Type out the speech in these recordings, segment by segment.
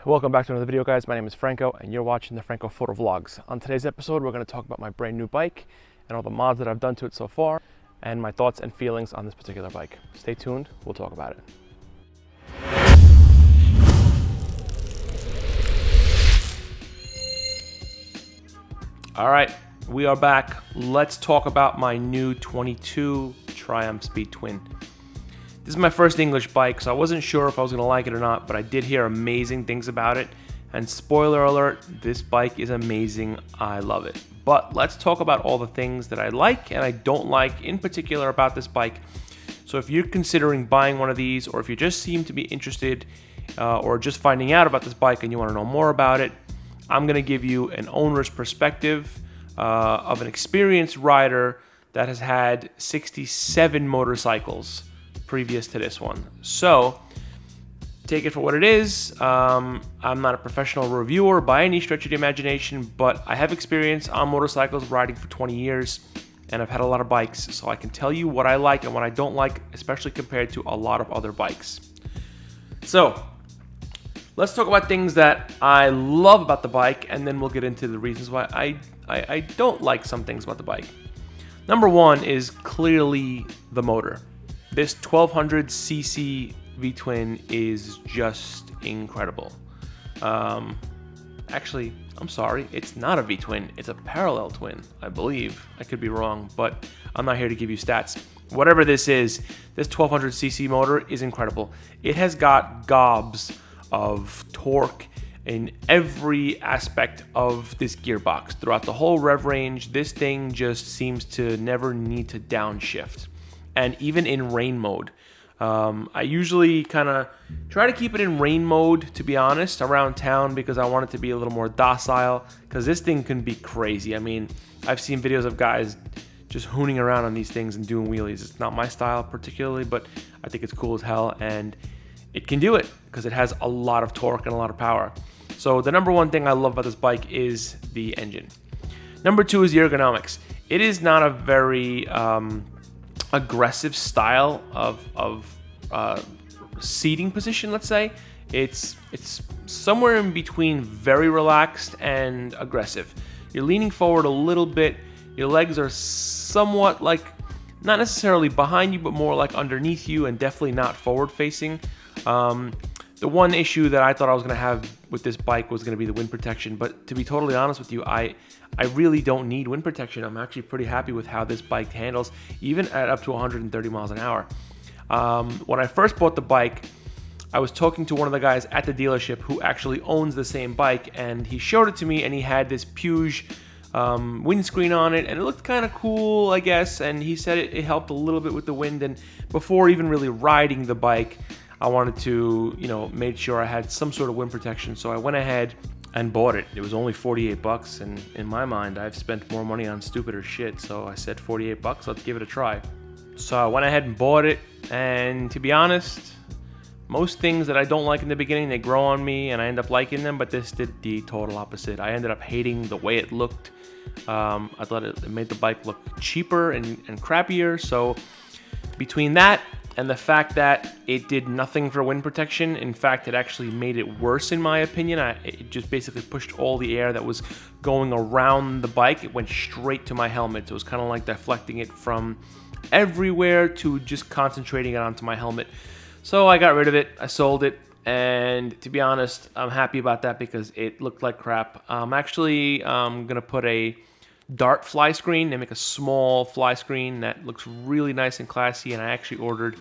Welcome back to another video, guys. My name is Franco and you're watching the Franco Photo Vlogs. On today's episode, we're going to talk about my brand new bike and all the mods that I've done to it so far and my thoughts and feelings on this particular bike. Stay tuned, we'll talk about it. All right, we are back. Let's talk about my new 22 Triumph Speed Twin. This is my first English bike, so I wasn't sure if I was going to like it or not, but I did hear amazing things about it. And spoiler alert, this bike is amazing. I love it. But let's talk about all the things that I like and I don't like in particular about this bike. So if you're considering buying one of these, or if you just seem to be interested or just finding out about this bike and you want to know more about it, I'm going to give you an owner's perspective of an experienced rider that has had 67 motorcycles previous to this one. So take it for what it is. I'm not a professional reviewer by any stretch of the imagination, but I have experience on motorcycles riding for 20 years and I've had a lot of bikes, so I can tell you what I like and what I don't like, especially compared to a lot of other bikes. So let's talk about things that I love about the bike, and then we'll get into the reasons why I don't like some things about the bike. Number one is clearly the motor. This 1200cc V-twin is just incredible. Actually, I'm sorry, it's not a V-twin, it's a parallel twin, I believe. I could be wrong, but I'm not here to give you stats. Whatever this is, this 1200cc motor is incredible. It has got gobs of torque in every aspect of this gearbox. Throughout the whole rev range, this thing just seems to never need to downshift. And even in rain mode. I usually kind of try to keep it in rain mode, to be honest, around town, because I want it to be a little more docile, because this thing can be crazy. I mean, I've seen videos of guys just hooning around on these things and doing wheelies. It's not my style particularly, but I think it's cool as hell, and it can do it because it has a lot of torque and a lot of power. So the number one thing I love about this bike is the engine. Number two is the ergonomics. It is not a very aggressive style of seating position, let's say. It's somewhere in between very relaxed and aggressive. You're leaning forward a little bit. Your legs are somewhat like, not necessarily behind you, but more like underneath you, and definitely not forward facing. The one issue that I thought I was going to have with this bike was going to be the wind protection, but to be totally honest with you, I really don't need wind protection. I'm actually pretty happy with how this bike handles, even at up to 130 miles an hour. When I first bought the bike, I was talking to one of the guys at the dealership who actually owns the same bike, and he showed it to me, and he had this Puge windscreen on it, and it looked kind of cool, I guess, and he said it helped a little bit with the wind. And before even really riding the bike, I wanted to, make sure I had some sort of wind protection, so I went ahead and bought it. It was only 48 bucks, and in my mind, I've spent more money on stupider shit, so I said 48 bucks, let's give it a try. So I went ahead and bought it, and to be honest, most things that I don't like in the beginning, they grow on me, and I end up liking them, but this did the total opposite. I ended up hating the way it looked. I thought it made the bike look cheaper and crappier, so between that and the fact that it did nothing for wind protection, in fact, it actually made it worse in my opinion. It just basically pushed all the air that was going around the bike. It went straight to my helmet. So it was kind of like deflecting it from everywhere to just concentrating it onto my helmet. So I got rid of it, I sold it, and to be honest, I'm happy about that because it looked like crap. I'm actually gonna put a dart fly screen. They make a small fly screen that looks really nice and classy, and I actually ordered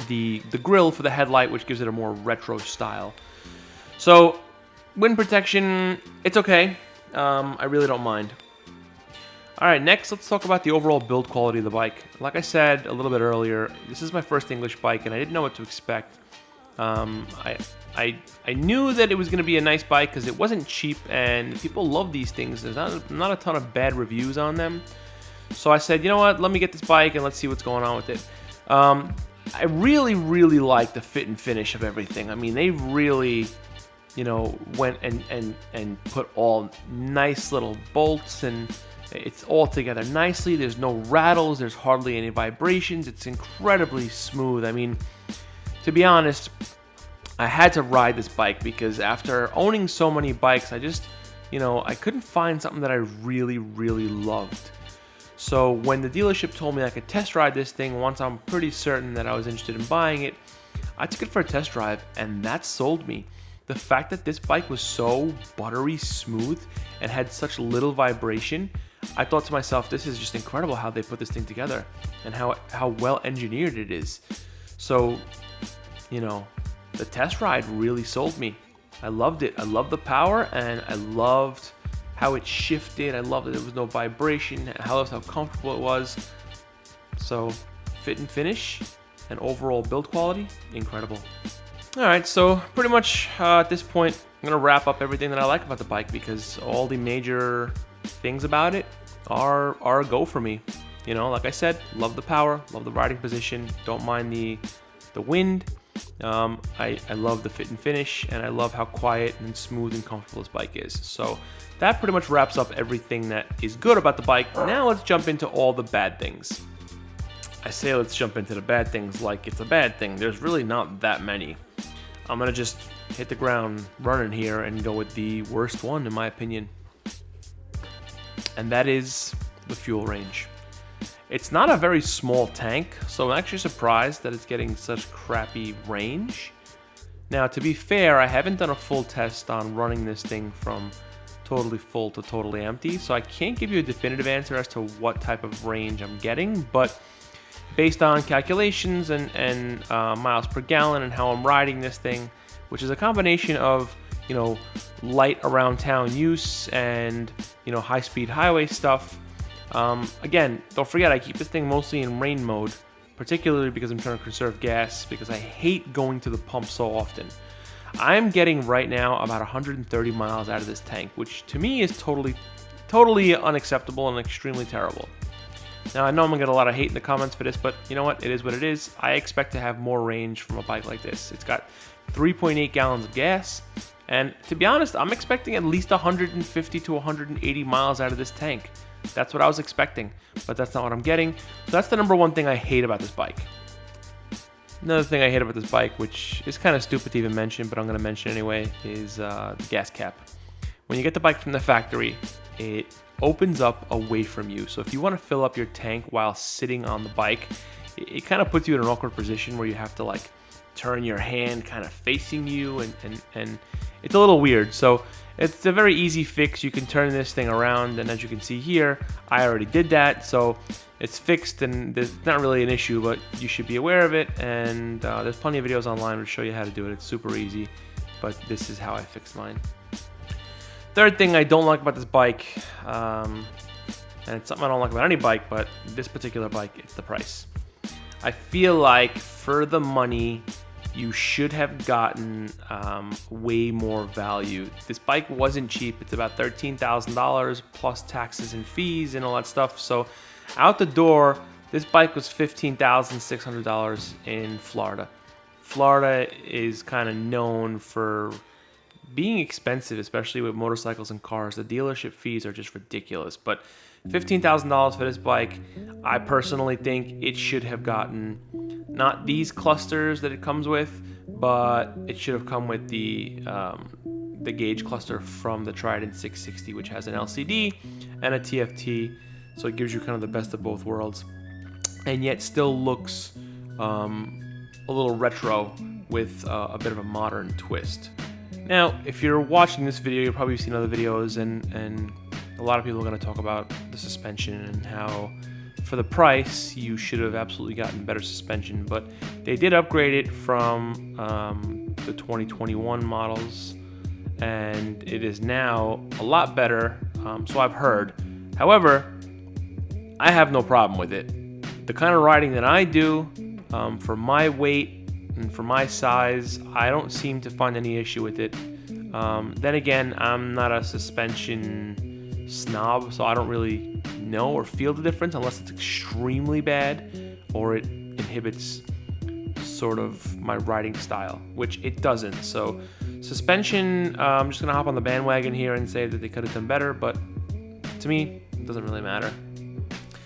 the grill for the headlight, which gives it a more retro style. So wind protection, it's okay. I really don't mind. Alright, next let's talk about the overall build quality of the bike. Like I said a little bit earlier, this is my first English bike and I didn't know what to expect. I knew that it was going to be a nice bike because it wasn't cheap and people love these things. There's not a ton of bad reviews on them. So I said, you know what, let me get this bike and let's see what's going on with it. I really, really like the fit and finish of everything. I mean, they really, went and put all nice little bolts, and it's all together nicely. There's no rattles. There's hardly any vibrations. It's incredibly smooth. I mean, to be honest, I had to ride this bike because after owning so many bikes, I just, I couldn't find something that I really, really loved. So when the dealership told me I could test ride this thing once I'm pretty certain that I was interested in buying it, I took it for a test drive, and that sold me. The fact that this bike was so buttery smooth and had such little vibration, I thought to myself, this is just incredible how they put this thing together and how well engineered it is. So, the test ride really sold me. I loved it. I loved the power, and I loved how it shifted. I loved that there was no vibration. I loved how comfortable it was. So, fit and finish and overall build quality, incredible. All right, so pretty much at this point, I'm gonna wrap up everything that I like about the bike because all the major things about it are a go for me. Like I said, love the power, love the riding position, don't mind the wind. I love the fit and finish, and I love how quiet and smooth and comfortable this bike is. So that pretty much wraps up everything that is good about the bike. Now let's jump into all the bad things. I say let's jump into the bad things like it's a bad thing. There's really not that many. I'm gonna just hit the ground running here and go with the worst one in my opinion. And that is the fuel range. It's not a very small tank, so I'm actually surprised that it's getting such crappy range. Now, to be fair, I haven't done a full test on running this thing from totally full to totally empty, so I can't give you a definitive answer as to what type of range I'm getting, but based on calculations and miles per gallon and how I'm riding this thing, which is a combination of, light around town use and, high-speed highway stuff. Again, don't forget, I keep this thing mostly in rain mode, particularly because I'm trying to conserve gas, because I hate going to the pump so often. I'm getting right now about 130 miles out of this tank, which to me is totally unacceptable and extremely terrible. Now, I know I'm gonna get a lot of hate in the comments for this, but you know what? It is what it is. I expect to have more range from a bike like this. It's got 3.8 gallons of gas, and to be honest, I'm expecting at least 150 to 180 miles out of this tank. That's what I was expecting, but that's not what I'm getting. So that's the number one thing I hate about this bike. Another thing I hate about this bike, which is kind of stupid to even mention, but I'm going to mention anyway, is the gas cap. When you get the bike from the factory, it opens up away from you. So if you want to fill up your tank while sitting on the bike, it kind of puts you in an awkward position where you have to turn your hand kind of facing you, and it's a little weird. So it's a very easy fix. You can turn this thing around, and as you can see here, I already did that, so it's fixed, and there's not really an issue, but you should be aware of it, and there's plenty of videos online to show you how to do it. It's super easy, but this is how I fixed mine. Third thing I don't like about this bike, and it's something I don't like about any bike, but this particular bike, it's the price. I feel like for the money, you should have gotten way more value. This bike wasn't cheap. It's about $13,000 plus taxes and fees and all that stuff. So out the door, this bike was $15,600 in Florida. Florida is kind of known for being expensive, especially with motorcycles and cars. The dealership fees are just ridiculous. But $15,000 for this bike, I personally think it should have gotten not these clusters that it comes with, but it should have come with the gauge cluster from the Trident 660, which has an LCD and a TFT, so it gives you kind of the best of both worlds, and yet still looks a little retro with a bit of a modern twist. Now, if you're watching this video, you've probably seen other videos, and a lot of people are going to talk about the suspension and how for the price you should have absolutely gotten better suspension, but they did upgrade it from the 2021 models, and it is now a lot better, so I've heard. However, I have no problem with it. The kind of riding that I do, for my weight and for my size, I don't seem to find any issue with it. Then again, I'm not a suspension snob, so I don't really know or feel the difference unless it's extremely bad or it inhibits sort of my riding style, which it doesn't. So suspension, I'm just gonna hop on the bandwagon here and say that they could have done better, but to me, it doesn't really matter.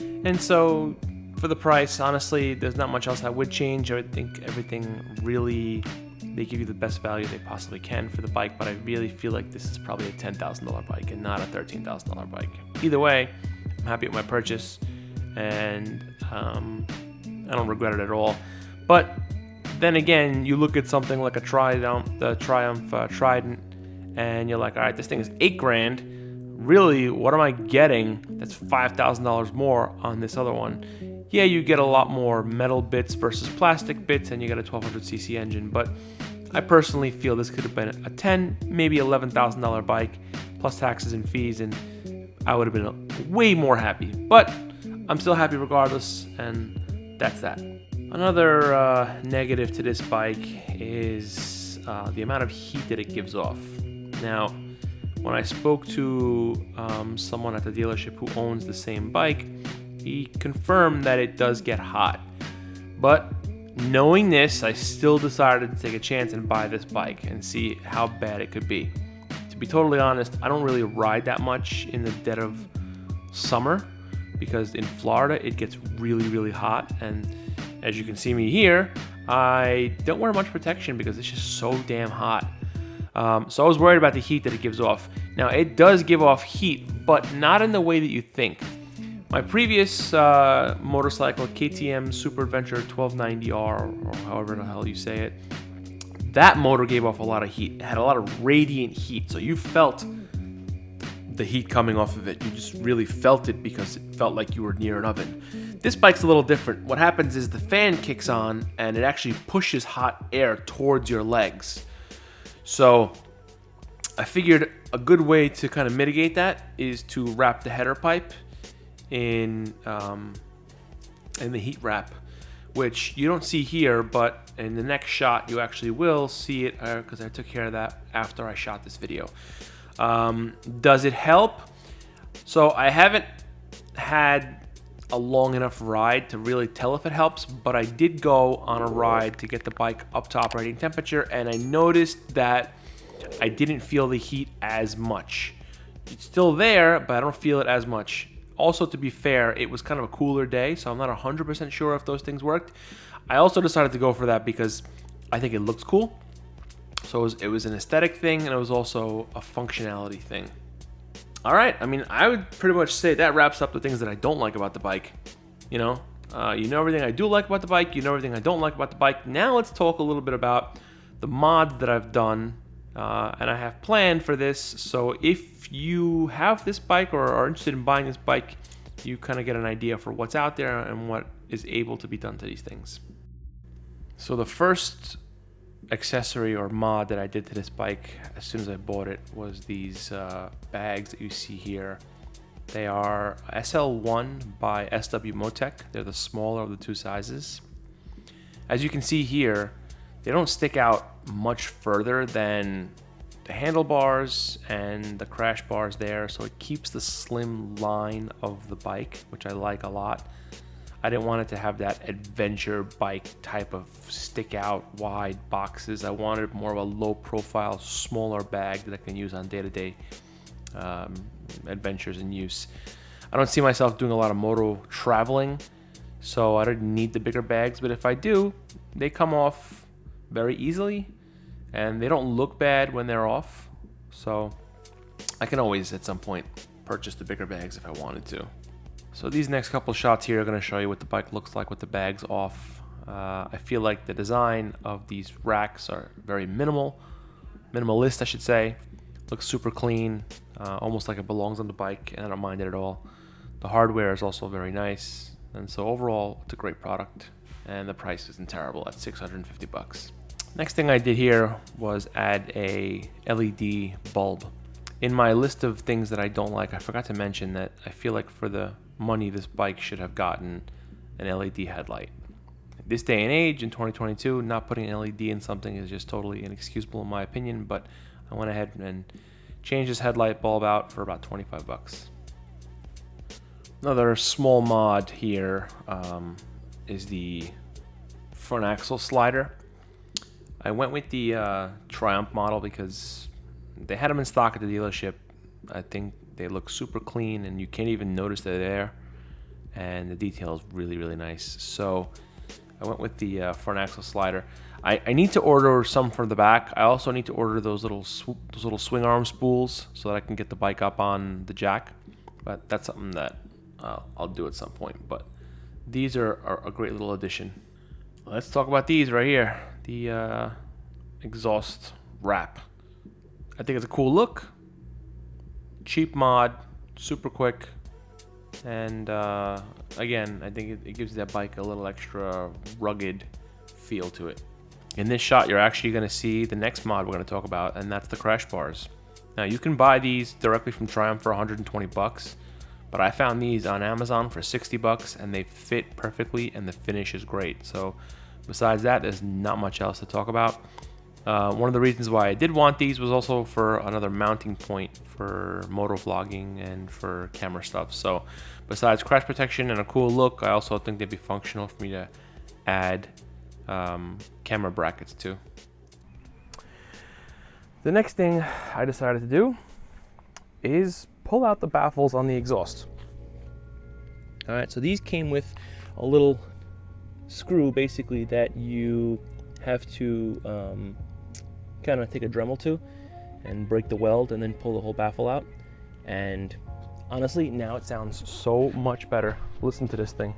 And so for the price, honestly, there's not much else I would change. I would think everything really they give you the best value they possibly can for the bike, but I really feel like this is probably a $10,000 bike and not a $13,000 bike. Either way, I'm happy with my purchase, and I don't regret it at all. But then again, you look at something like a Triumph Trident, and you're like, all right, this thing is $8,000. Really, what am I getting that's $5,000 more on this other one? Yeah, you get a lot more metal bits versus plastic bits, and you get a 1200cc engine, but I personally feel this could have been a $10,000, maybe $11,000 bike, plus taxes and fees, and I would have been way more happy. But I'm still happy regardless, and that's that. Another negative to this bike is the amount of heat that it gives off. Now, when I spoke to someone at the dealership who owns the same bike, he confirmed that it does get hot. But knowing this, I still decided to take a chance and buy this bike and see how bad it could be. To be totally honest, I don't really ride that much in the dead of summer because in Florida it gets really, really hot, and as you can see me here, I don't wear much protection because it's just so damn hot. So I was worried about the heat that it gives off. Now, it does give off heat, but not in the way that you think. My previous motorcycle, KTM Super Adventure 1290R, or however the hell you say it, that motor gave off a lot of heat. It had a lot of radiant heat, so you felt the heat coming off of it. You just really felt it because it felt like you were near an oven. This bike's a little different. What happens is the fan kicks on, and it actually pushes hot air towards your legs. So I figured a good way to kind of mitigate that is to wrap the header pipe in the heat wrap, which you don't see here, but in the next shot you actually will see it because I took care of that after I shot this video. Does it help? So I haven't had a long enough ride to really tell if it helps, but I did go on a ride to get the bike up to operating temperature, and I noticed that I didn't feel the heat as much. It's still there, but I don't feel it as much. Also, to be fair, it was kind of a cooler day, so I'm not 100% sure if those things worked. I also decided to go for that because I think it looks cool. So it was an aesthetic thing, and it was also a functionality thing. All right, I mean, I would pretty much say that wraps up the things that I don't like about the bike. You know everything I do like about the bike. You know everything I don't like about the bike. Now let's talk a little bit about the mods that I've done, and I have planned for this. So if you have this bike or are interested in buying this bike, you kind of get an idea for what's out there and what is able to be done to these things. So the first accessory or mod that I did to this bike as soon as I bought it was these bags that you see here. They are SL1 by SW Motec. They're the smaller of the two sizes. As you can see here, they don't stick out much further than the handlebars and the crash bars there, so it keeps the slim line of the bike, which I like a lot. I didn't want it to have that adventure bike type of stick out wide boxes. I wanted more of a low profile, smaller bag that I can use on day-to-day adventures and use. I don't see myself doing a lot of moto traveling, so I don't need the bigger bags, but if I do, they come off very easily and they don't look bad when they're off. So I can always at some point purchase the bigger bags if I wanted to. So these next couple shots here are going to show you what the bike looks like with the bags off. I feel like the design of these racks are very minimalist I should say. Looks super clean, almost like it belongs on the bike, and I don't mind it at all. The hardware is also very nice, and so overall it's a great product, and the price isn't terrible at $650. Next thing I did here was add a LED bulb. In my list of things that I don't like, I forgot to mention that I feel like for the money this bike should have gotten an LED headlight. This day and age in 2022, not putting an LED in something is just totally inexcusable in my opinion, but I went ahead and changed this headlight bulb out for about $25. Another small mod here is the front axle slider. I went with the Triumph model because they had them in stock at the dealership. I think they look super clean and you can't even notice they're there, and the detail is really, really nice. So I went with the front axle slider. I need to order some for the back. I also need to order those little swing arm spools so that I can get the bike up on the jack. But that's something that I'll do at some point. But these are a great little addition. Let's talk about these right here. The exhaust wrap. I think it's a cool look. Cheap mod, super quick. And again, I think it gives that bike a little extra rugged feel to it. In this shot, you're actually going to see the next mod we're going to talk about, and that's the crash bars. Now, you can buy these directly from Triumph for 120 bucks, but I found these on Amazon for 60 bucks, and they fit perfectly, and the finish is great. So, besides that, there's not much else to talk about. One of the reasons why I did want these was also for another mounting point for moto vlogging and for camera stuff. So, besides crash protection and a cool look, I also think they'd be functional for me to add camera brackets too. The next thing I decided to do is pull out the baffles on the exhaust. All right, so these came with a little screw basically that you have to kind of take a Dremel to and break the weld and then pull the whole baffle out. And honestly, now it sounds so much better. Listen to this thing.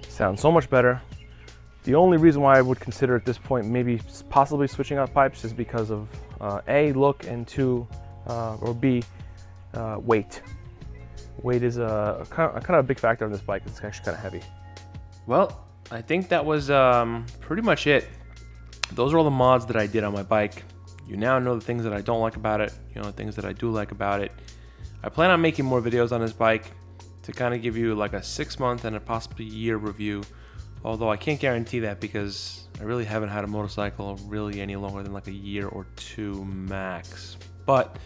Sounds so much better. The only reason why I would consider at this point maybe possibly switching out pipes is because of A, look, and two, or B, weight. Weight is a kind of a big factor on this bike. It's actually kind of heavy. Well, I think that was pretty much it. Those are all the mods that I did on my bike. You now know the things that I don't like about it, you know, the things that I do like about it. I plan on making more videos on this bike to kind of give you like a 6-month and a possibly year review, although I can't guarantee that because I really haven't had a motorcycle really any longer than like a year or two max. But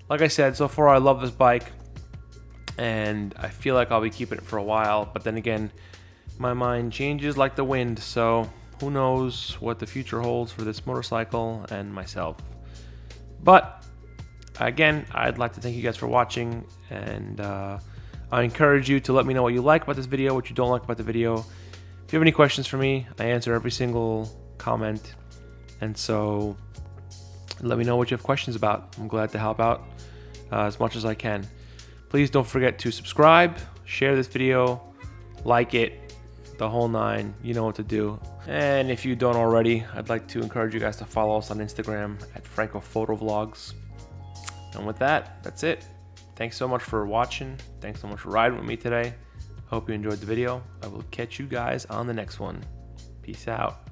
like I said, so far I love this bike and I feel like I'll be keeping it for a while, but then again, my mind changes like the wind, so who knows what the future holds for this motorcycle and myself. But again, I'd like to thank you guys for watching, and I encourage you to let me know what you like about this video, what you don't like about the video. If you have any questions for me, I answer every single comment, and so let me know what you have questions about. I'm glad to help out as much as I can. Please don't forget to subscribe, share this video, like it, the whole nine. You know what to do. And if you don't already, I'd like to encourage you guys to follow us on Instagram at Franco Photo Vlogs. And with that, that's it. Thanks so much for watching. Thanks so much for riding with me today. I hope you enjoyed the video. I will catch you guys on the next one. Peace out.